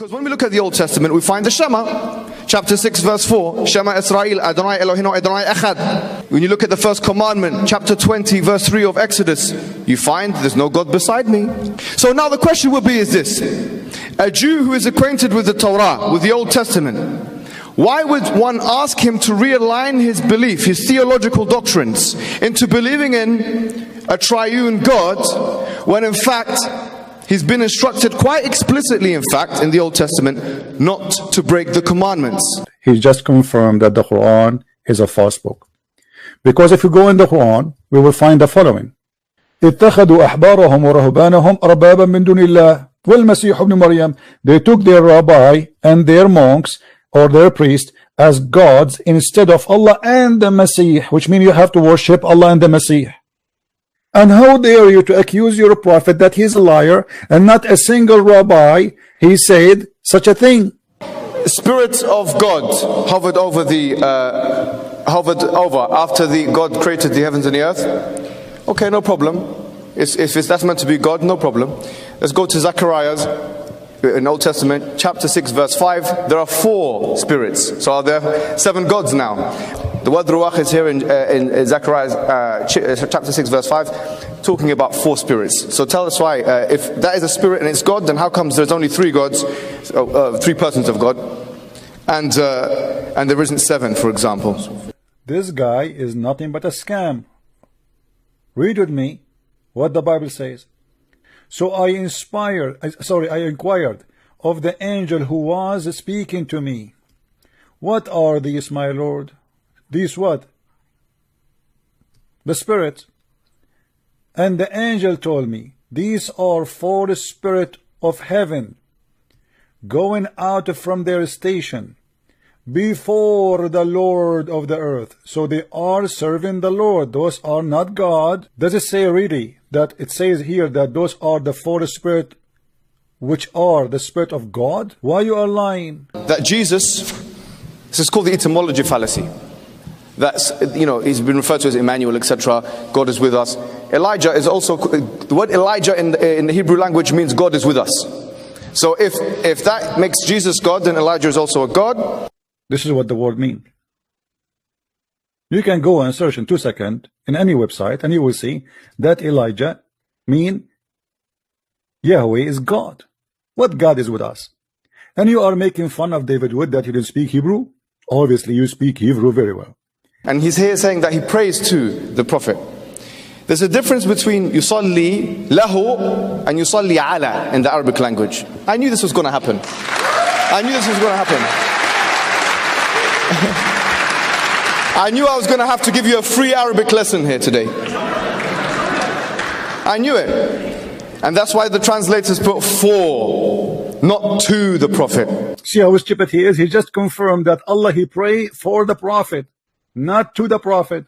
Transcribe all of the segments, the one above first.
Because when we look at the Old Testament, we find the Shema, chapter 6, verse 4. Shema Israel, Adonai Eloheinu, Adonai Echad. When you look at the first commandment, chapter 20, verse 3 of Exodus, you find there's no God beside me. So now the question will be is this. A Jew who is acquainted with the Torah, with the Old Testament, why would one ask him to realign his belief, his theological doctrines, into believing in a triune God, when in fact he's been instructed quite explicitly, in fact, in the Old Testament, not to break the commandments? He just confirmed that the Quran is a false book. Because if you go in the Quran, we will find the following. اتخذوا أحبارهم ورهبانهم أربابا من دون الله والمسيح ابن مريم. They took their rabbi and their monks or their priest as gods instead of Allah and the Messiah, which means you have to worship Allah and the Messiah. And how dare you to accuse your prophet that he's a liar, and not a single rabbi he said such a thing. Spirits of God hovered over after the God created the heavens and the earth. Okay, no problem. If that's meant to be God, no problem. Let's go to Zechariah's in Old Testament, chapter 6, verse 5. There are 4 spirits. So are there 7 gods now? The word ruach is here in Zechariah chapter 6, verse 5, talking about 4 spirits. So tell us why, if that is a spirit and it's God, then how comes there's only 3 gods, 3 persons of God, and there isn't 7, for example? This guy is nothing but a scam. Read with me what the Bible says. So I inquired of the angel who was speaking to me, what are these, my Lord? These what? The spirits. And the angel told me, these are 4 spirits of heaven going out from their station before the Lord of the earth. So they are serving the Lord. Those are not God. Does it say really that it says here that those are the 4 spirits which are the spirit of God? Why you are lying? That Jesus, this is called the etymology fallacy. That's, you know, he's been referred to as Emmanuel, etc. God is with us. Elijah is also, the word Elijah in the Hebrew language means God is with us. So if that makes Jesus God, then Elijah is also a God. This is what the word means. You can go and search in 2 seconds in any website and you will see that Elijah mean Yahweh is God. What God is with us? And you are making fun of David Wood that he didn't speak Hebrew. Obviously you speak Hebrew very well. And he's here saying that he prays to the Prophet. There's a difference between yusalli lahu and yusalli ala in the Arabic language. I knew this was going to happen. I knew this was going to happen. I knew I was going to have to give you a free Arabic lesson here today. I knew it. And that's why the translators put 4, not to the Prophet. See how stupid he is? He just confirmed that Allah, he pray for the Prophet, not to the Prophet.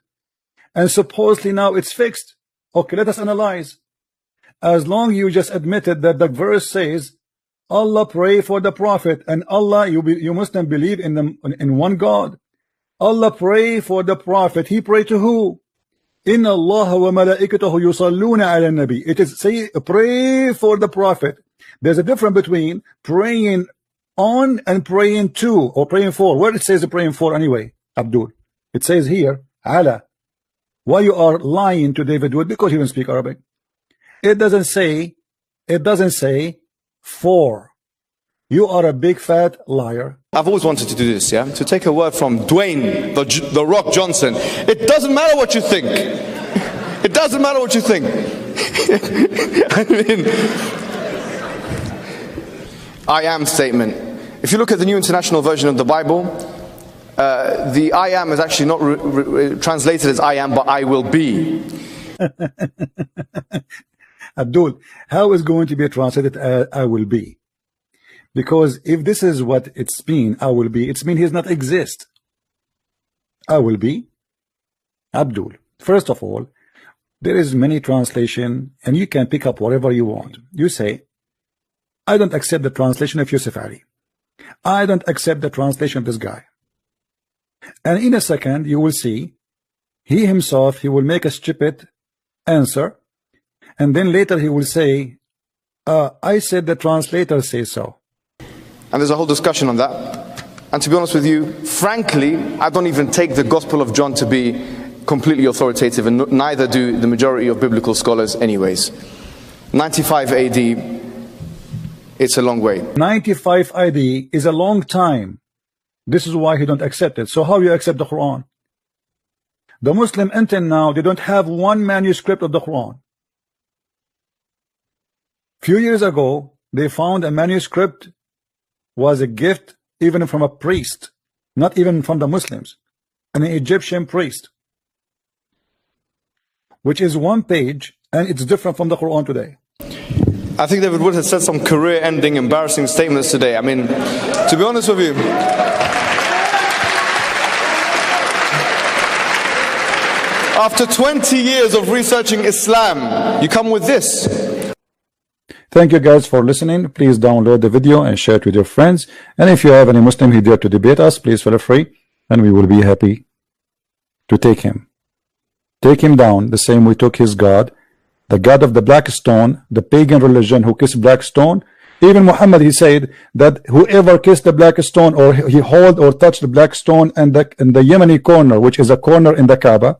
And supposedly now it's fixed. Okay, let us analyze. As long you just admitted that the verse says Allah pray for the Prophet, and Allah, you Muslim believe in one God. Allah pray for the Prophet. He pray to who? Inna Allah wa malaikatahu yusalluna ala nabi. It is say pray for the Prophet. There's a difference between praying on and praying to, or praying for. Where it says praying for anyway, Abdul? It says here ala. Why you are lying to David Wood? Because he doesn't speak Arabic. It doesn't say for. You are a big fat liar. I've always wanted to do this, yeah? To take a word from Dwayne, the Rock Johnson. It doesn't matter what you think. It doesn't matter what you think. I mean, I am statement. If you look at the New International Version of the Bible, the I am is actually not translated as I am, but I will be. Abdul, how is going to be translated as I will be? Because if this is what it's mean, I will be, it's mean he does not exist. I will be. Abdul, first of all, there is many translation and you can pick up whatever you want. You say, I don't accept the translation of Yusuf Ali. I don't accept the translation of this guy. And in a second, you will see, he himself, he will make a stupid answer. And then later he will say, I said the translator says so. And there's a whole discussion on that. And to be honest with you, frankly, I don't even take the Gospel of John to be completely authoritative, and neither do the majority of biblical scholars anyways. 95 AD, it's a long way. 95 AD is a long time. This is why he don't accept it. So how you accept the Quran? The Muslim until now, they don't have one manuscript of the Quran. Few years ago, they found a manuscript was a gift even from a priest, not even from the Muslims, an Egyptian priest, which is one page, and it's different from the Quran today. I think David Wood has said some career-ending, embarrassing statements today. I mean, to be honest with you, after 20 years of researching Islam, you come with this. Thank you guys for listening. Please download the video and share it with your friends. And if you have any Muslim who dare to debate us, please feel free, and we will be happy to take him. Take him down the same we took his God, the God of the black stone, the pagan religion who kissed black stone. Even Mohammed, he said that whoever kissed the black stone, or he hold or touched the black stone and the Yemeni corner, which is a corner in the Kaaba,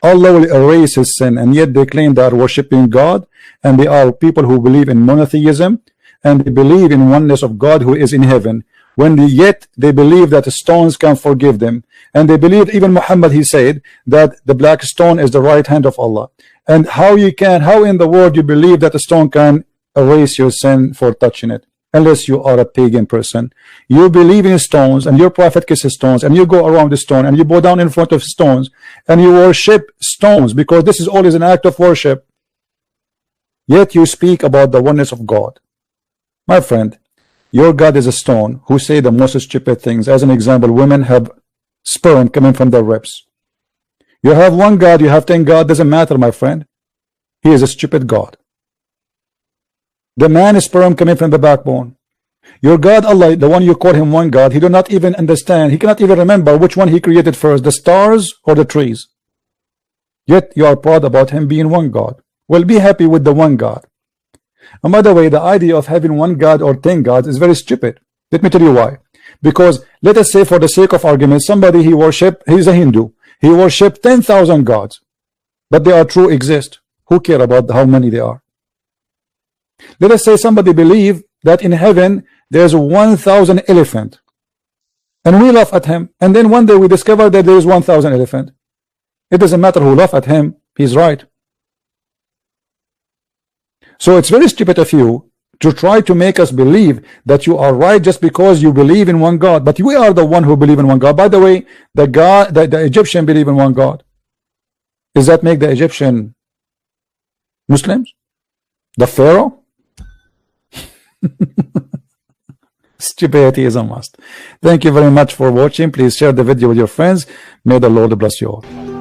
Allah will erase his sin. And yet they claim they are worshiping God, and they are people who believe in monotheism, and they believe in oneness of God who is in heaven, yet they believe that the stones can forgive them. And they believe, even Muhammad, he said that the black stone is the right hand of Allah. And how in the world you believe that a stone can erase your sin for touching it, unless you are a pagan person? You believe in stones, and your prophet kisses stones, and you go around the stone, and you bow down in front of stones, and you worship stones, because this is always an act of worship. Yet you speak about the oneness of God. My friend, your God is a stone who say the most stupid things. As an example, women have sperm coming from their ribs. You have one God, you have 10 God, doesn't matter, my friend. He is a stupid God. The man is sperm coming from the backbone. Your God, Allah, the one you call him one God, he do not even understand. He cannot even remember which one he created first, the stars or the trees. Yet you are proud about him being one God. Well, be happy with the one God. And by the way, the idea of having one God or 10 gods is very stupid. Let me tell you why. Because let us say, for the sake of argument, somebody he's a Hindu. He worshipped 10,000 gods, but they are true, exist. Who care about how many they are? Let us say somebody believe that in heaven there's 1,000 elephant, and we laugh at him, and then one day we discover that there is 1,000 elephant. It doesn't matter who laugh at him, he's right. So it's very stupid of you to try to make us believe that you are right just because you believe in one God. But we are the one who believe in one God. By the way, the Egyptian believe in one God. Does that make the Egyptian Muslims? The Pharaoh? Stupidity is a must. Thank you very much for watching. Please share the video with your friends. May the Lord bless you all.